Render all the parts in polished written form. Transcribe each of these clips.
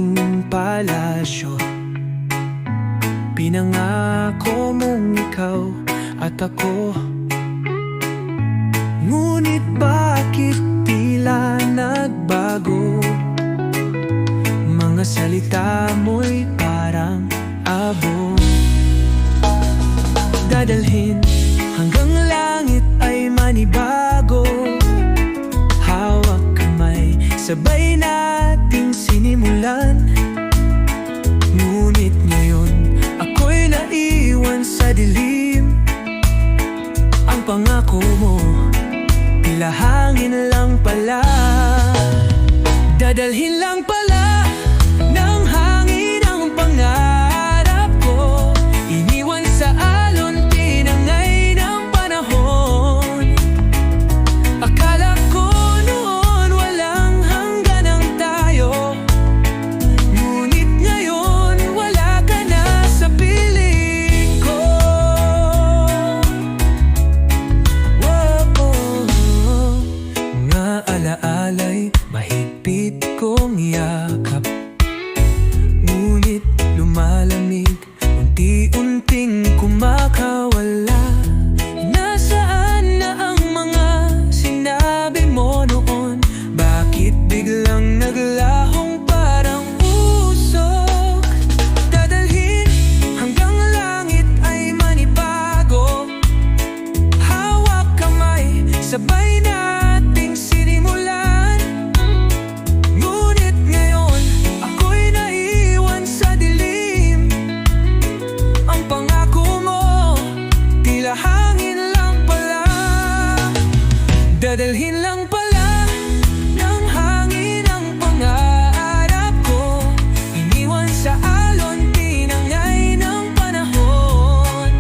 aking palasyo. Pinangako mong ikaw at ako, ngunit bakit tila nagbago? Mga salita mo'y parang abo. Dadalhin hanggang langit ay manibago. Hawak kamay, sabay nating sinimulan. Ngunit ngayon, ako'y naiwan sa dilim. Ang pangako mo, tila hangin lang pala. Dadalhin lang pala ng hangin ang pangarap ko. Iniwan sa alon, tinangay ng panahon. Akala ko noon walang hangganang tayo, ngunit ngayon wala ka na sa piling ko. Mga alaala'y mahigpit kong yakap, ngunit lumalamig, unti-unting kumakawala. Nasaan na ang mga sinabi mo noon? Bakit biglang naglahong parang usok? Dadalhin hanggang langit ay manibago. Hawak kamay, sabay nating sinimulan. Ngunit ngayon, ako'y naiwan sa dilim. Ang pangako mo, tila hangin lang pala. Dadalhin lang pala ng hangin ang pangarap ko. Iniwan sa alon, tinangay ng panahon.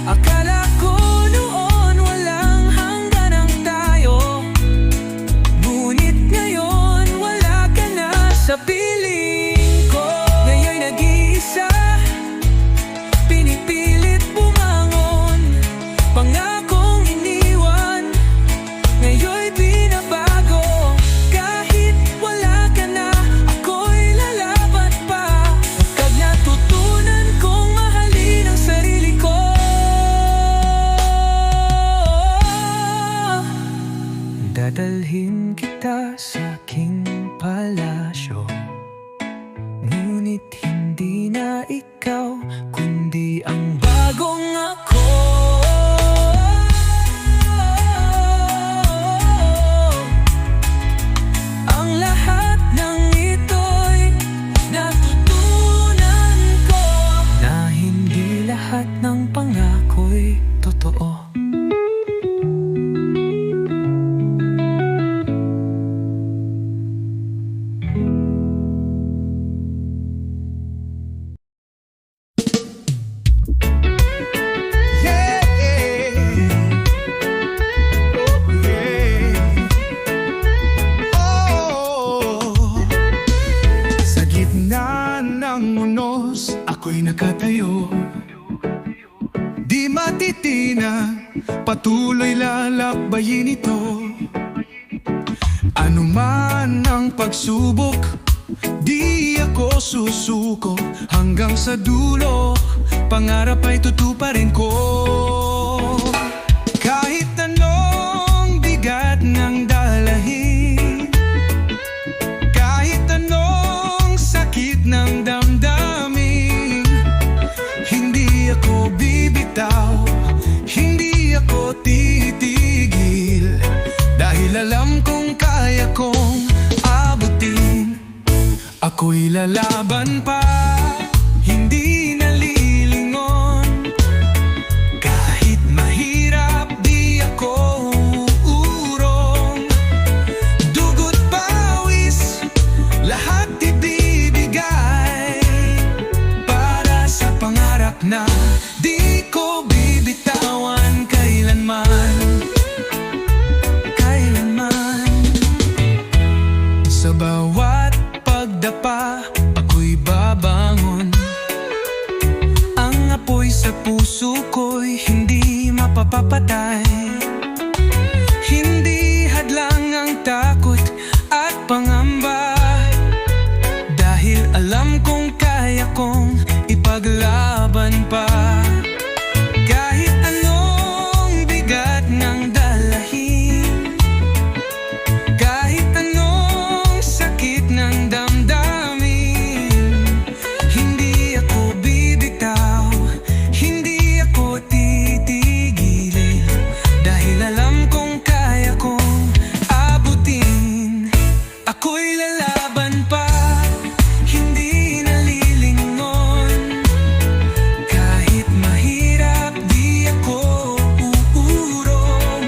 Akala ko noon walang hangganang tayo, ngunit ngayon wala ka na sa piling ko. Ngayon'y nag-iisa, pinipilit bumangon. Pangakong iniwan, ngayon'y binabago. Kahit wala ka na, ako'y lalaban pa. Pagkat natutunan kong mahalin ang sarili ko. Dadalhin kita sa aking palasyo, ngunit hindi na ikaw, kundi ang bagong ako. Ang lahat ng ito'y natutunan ko, na hindi lahat ng pangako'y totoo. Sa gitna ng unos, ako'y nakatayo. Di matitinag, patuloy lalakbayin ito. Ano man ang pagsubok, di ako susuko. Hanggang sa dulo, pangarap ay tutuparin ko. Kahit anong bigat ng dalahin, kahit anong sakit ng damdamin, hindi ako bibitaw, hindi ako titigil. Dahil alam kong kaya kong abutin. Ako'y lalaban pa, hindi nalilingon. Kahit mahirap, di ako uurong. Dugo't pawis, lahat ibibigay para sa pangarap na di ko bibitawan kailanman. Sa bawat pagdapa, ako'y babangon. Ang apoy sa puso ko'y hindi mapapapatay. Hindi hadlang ang takot at pangamba. kong ipaglaban pa. Kahit anong bigat ng dalahin, kahit anong sakit ng damdamin, hindi ako bibitaw, hindi ako titigilin. Dahil alam kong kaya kong abutin. Ako'y lalaban pa, hindi nalilingon. Kahit mahirap, di ako uurong.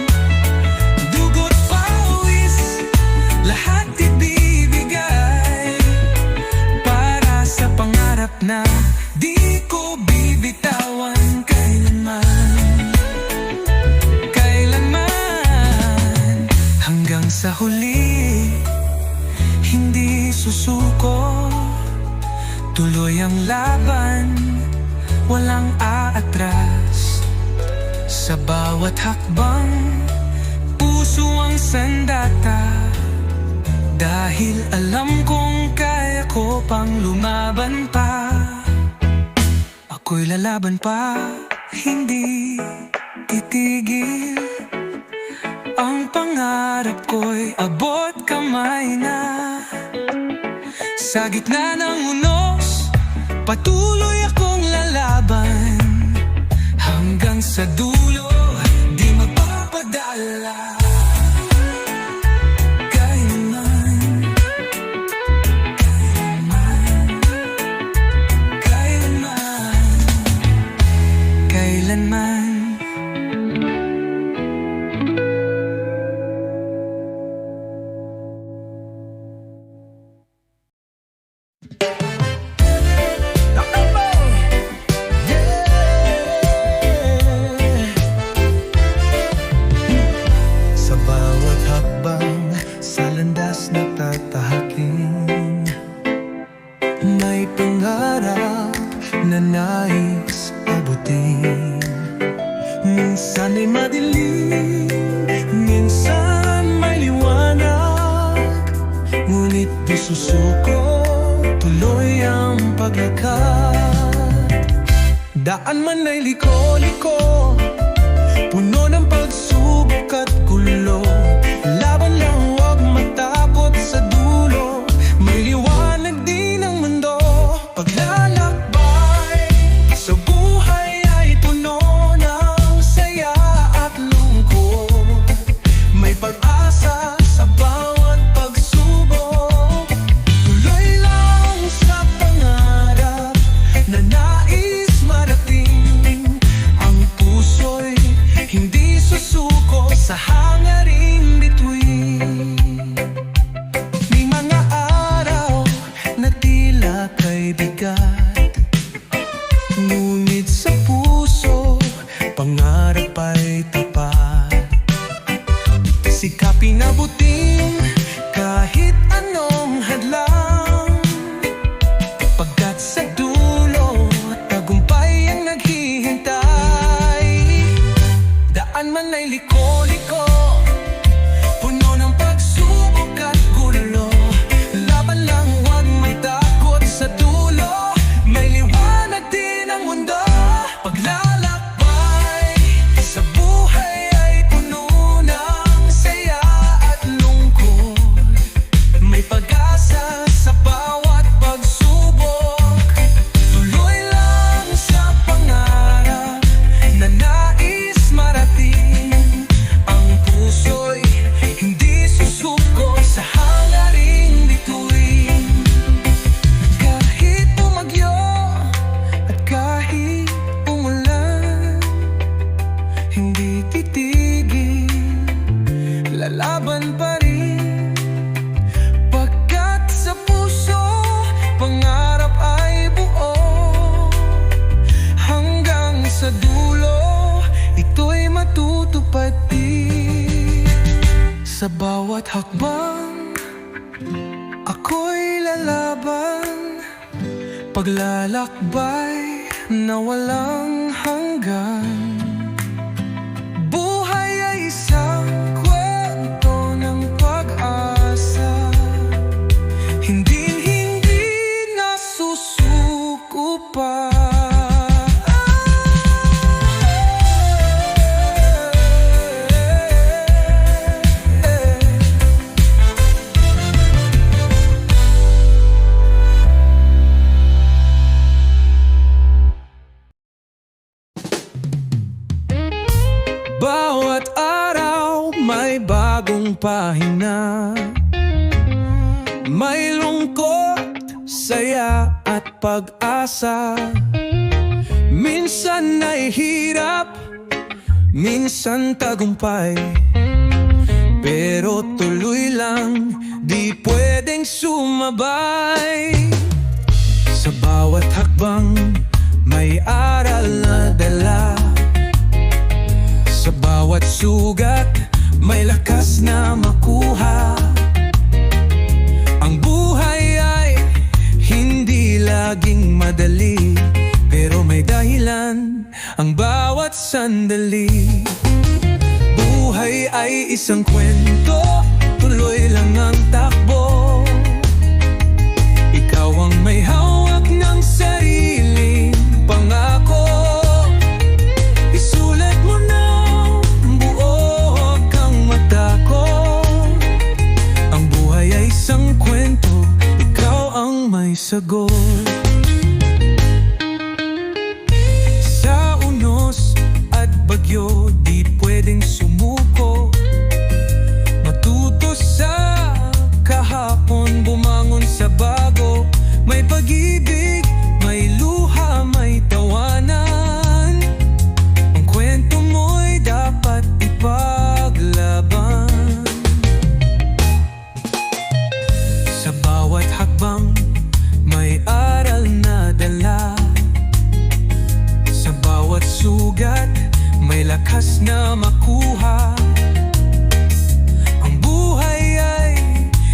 Dugo't pawis, lahat ibibigay para sa pangarap na di ko bibitawan kailanman. Kailanman, hanggang sa huli, hindi susuko. Tuloy ang laban, walang aatras. Sa bawat hakbang, puso ang sandata. Dahil alam kong kaya ko pang lumaban pa. Ako'y lalaban pa, hindi titigil. Ang pangarap ko'y abot kamay na. Sa gitna ng unos, patuloy akong lalaban. Hanggang sa dulo, di mapapadala. Kailanman, kailanman, kailanman, kailanman. Sa bawat hakbang, sa landas na tatahakin, may pangarap na nais abutin. Minsan ay madilim, minsan may liwanag, ngunit di susuko, tuloy ang paglakad. Daan man ay liko-liko, puno ng pagsubok at gulo. Laban lang, huwag matakot sa dulo. May liwanag din ang mundo. Paglalakbay sa buhay ay puno ng saya at lungkot. May pag-asa sa bawat pagsubok. Tuloy lang sa pangarap na nais marating. Ang puso'y hindi susuko sa hangaring bituin. May mga araw na tila kay bigat, ngunit sa puso, pangarap ay tapat. Sikapin abutin kahit anong hadlang, pagkat sa dulo, tagumpay ang naghihintay. Daan man ay liko-liko, puno ng pagsubok at gulo. Laban lang, huwag may takot sa dulo. May liwanag din ang mundo. Paglalakbay sa buhay ay puno ng saya at lungkot. May pag-asa sa bawat pagsubok. Tuloy lang sa pangarap na nais marating. Ang puso'y hindi susuko sa hangaring bituin. Kahit bumagyo at kahit umulan, hindi titigil, lalaban pa rin. Pagkat sa puso, pangarap ay buo. Hanggang sa dulo, ito'y matutupad din. Sa bawat hakbang, ako'y lalaban. Paglalakbay na walang hanggan. Buhay ay isang kwento ng pag-asa, hindi nasusuko. saya at pag-asa. Minsan ay hirap, minsan tagumpay, pero tuloy lang, di pwedeng sumabay. Sa bawat hakbang, may aral na dala. Sa bawat sugat, may lakas na makuha. Ang buhay ay hindi laging madali, pero may dahilan ang bawat sandali. Buhay ay isang kwento, tuloy lang ang takbo. Ikaw ang may hawak ng sariling pangako. Isulat mo na buo, huwag kang matakot. Ang buhay ay isang kwento, ikaw ang may sagot. Sa unos at bagyo, di pwedeng sumuko. Matuto sa kahapon, bumangon sa bago. May pag-ibig, may luha, may tawanan. Ang kwento mo'y dapat ipaglaban. Sa bawat hakbang, may aral na dala. Sa bawat sugat, may lakas na makuha. Ang buhay ay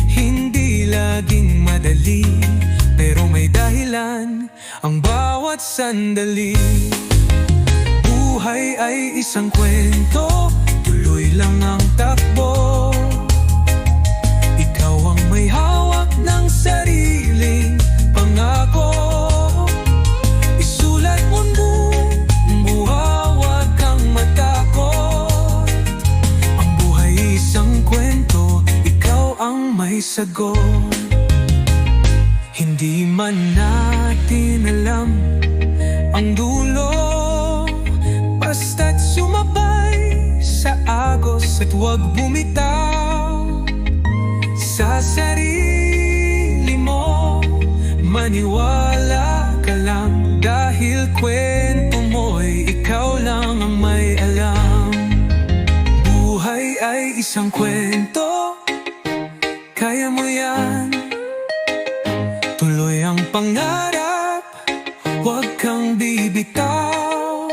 hindi laging madali, pero may dahilan ang bawat sandali. Buhay ay isang kwento, tuloy lang ang takbo. Ikaw ang may hawak ng sariling pangako. Isulat mo huwag kang matakot. Ang buhay ay isang kwento, ikaw ang may sagot. Hindi man natin alam ang dulo, basta't sumabay sa agos at huwag bumitaw sa sarili mo. Maniwala ka lang, dahil kwento mo'y ikaw lang ang may alam. Buhay ay isang kwento, kaya mo yan. Tuloy ang pangarap, huwag kang bibitaw.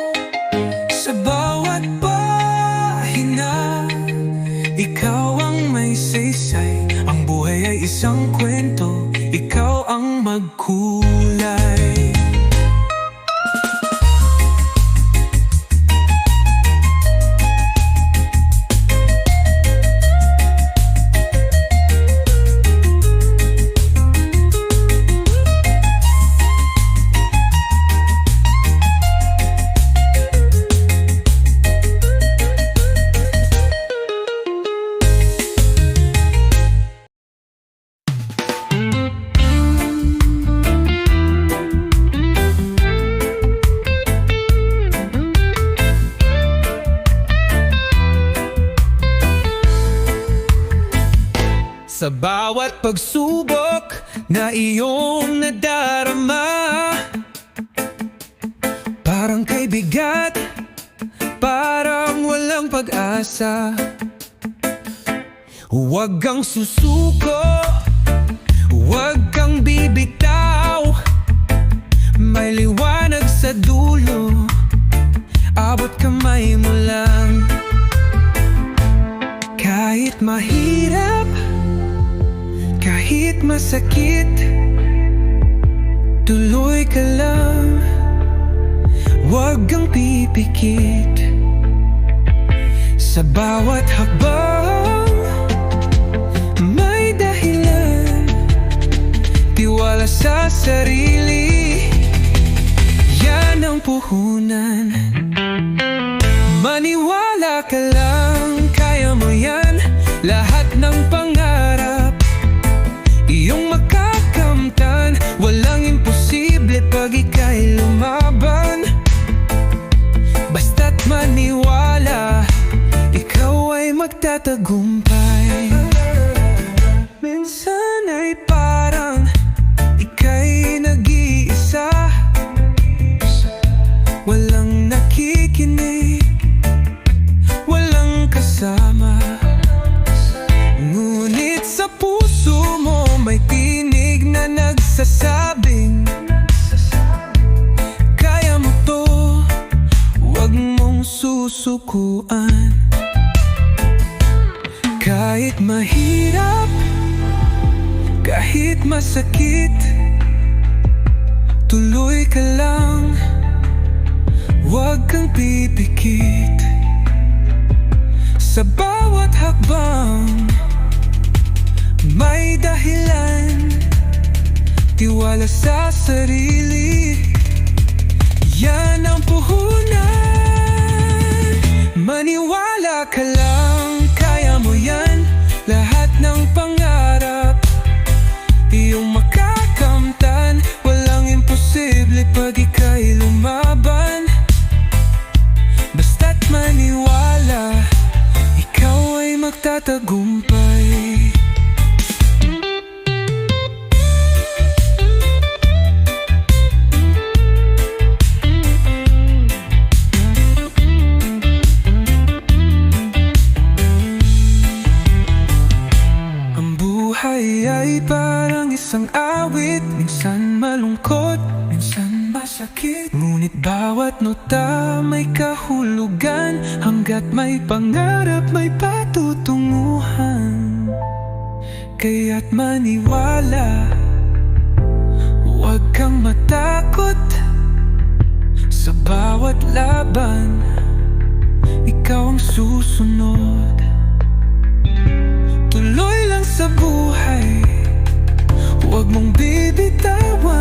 Sa bawat pahina, ikaw ang may saysay. Ang buhay ay isang kwento, ikaw ang magkulay. Sa bawat pagsubok na iyong nadarama, parang kay bigat, parang walang pag-asa. Huwag kang susuko, huwag kang bibitaw. May liwanag sa dulo, abot kamay mo lang. Kahit mahirap, kahit masakit, tuloy ka lang, huwag kang pipikit. Sa bawat hakbang, may dahilan. Tiwala sa sarili, yan ang puhunan. Maniwala ka lang, kaya mo yan. Lahat ng pangarap iyong makakamtan, walang imposible pag ika'y lumaban. Basta't maniwala, ikaw ay magtatagumpay. Minsan ay parang ika'y mahirap, kahit masakit, tuloy ka lang, huwag kang pipikit. Sa bawat hakbang, may dahilan, tiwala sa sarili, yan ang puhunan. Maniwala ka lang, kaya mo yan, lahat ng pangarap iyong makakamtan. Walang imposible pag ika'y lumaban. Basta't maniwala, ikaw ay magtatagumpay. Buhay ay parang isang awit, minsan malungkot, minsan masakit. Ngunit bawat nota may kahulugan, hanggat may pangarap may patutunguhan. Kaya't maniwala, huwag kang matakot. Sa bawat laban, ikaw ang susunod. Tuloy lang sa buhay, huwag mong bibitawan.